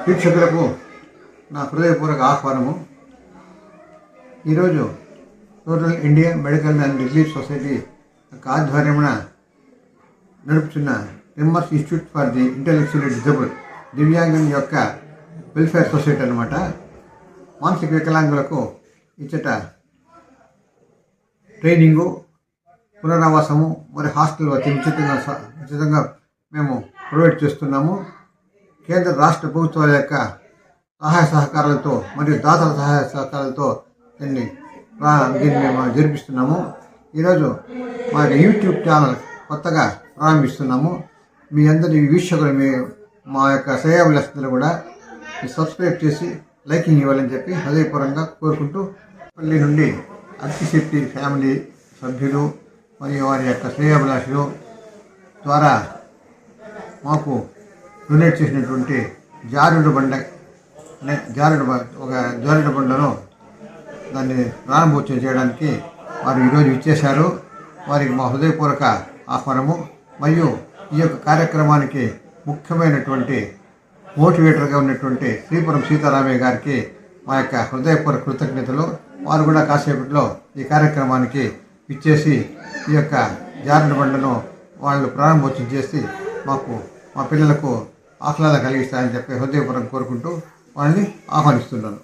వీక్షకులకు నా హృదయపూర్వక ఆహ్వానము. ఈరోజు total India medical and relief society యొక్క ఆధ్వర్యమున నడుపుతున్న టిమ్మర్స్ institute for the intellectually disable దివ్యాంగం యొక్క వెల్ఫేర్ సొసైటీ అన్నమాట. మానసిక వికలాంగులకు ఇచ్చట ట్రైనింగు, పునరావాసము మరియు హాస్టల్ వచ్చి ఉచితంగా మేము ప్రొవైడ్ చేస్తున్నాము. కేంద్ర రాష్ట్ర ప్రభుత్వాల యొక్క సహాయ సహకారాలతో మరియు దాతల సహాయ సహకారాలతో దీన్ని మేము జరిపిస్తున్నాము. ఈరోజు మా యొక్క యూట్యూబ్ ఛానల్ కొత్తగా ప్రారంభిస్తున్నాము. మీ అందరి వీక్షకులు మా యొక్క శ్రేయాభిలాషులు కూడా సబ్స్క్రైబ్ చేసి లైకింగ్ ఇవ్వాలని చెప్పి హృదయపూర్వకంగా కోరుకుంటూ, పల్లి నుండి అక్కిశెట్టి ఫ్యామిలీ సభ్యులు మరియు వారి యొక్క శ్రేయాభిలాషులు ద్వారా మాకు డొనేట్ చేసినటువంటి జారుడు బండను దాన్ని ప్రారంభోత్సవం చేయడానికి వారు ఈరోజు ఇచ్చేశారు. వారికి మా హృదయపూర్వక ఆహ్వానము. మరియు ఈ యొక్క కార్యక్రమానికి ముఖ్యమైనటువంటి మోటివేటర్గా ఉన్నటువంటి శ్రీపురం సీతారామయ్య గారికి మా యొక్క హృదయపూర్వక కృతజ్ఞతలు. వారు కూడా కాసేపట్లో ఈ కార్యక్రమానికి ఇచ్చేసి ఈ యొక్క జారుడు బండను వాళ్ళు ప్రారంభోత్సవం చేసి మా పిల్లలకు ఆహ్లాదం కలిగిస్తారని చెప్పి హృదయపూర్వకంగా కోరుకుంటూ వాళ్ళని ఆహ్వానిస్తున్నాను.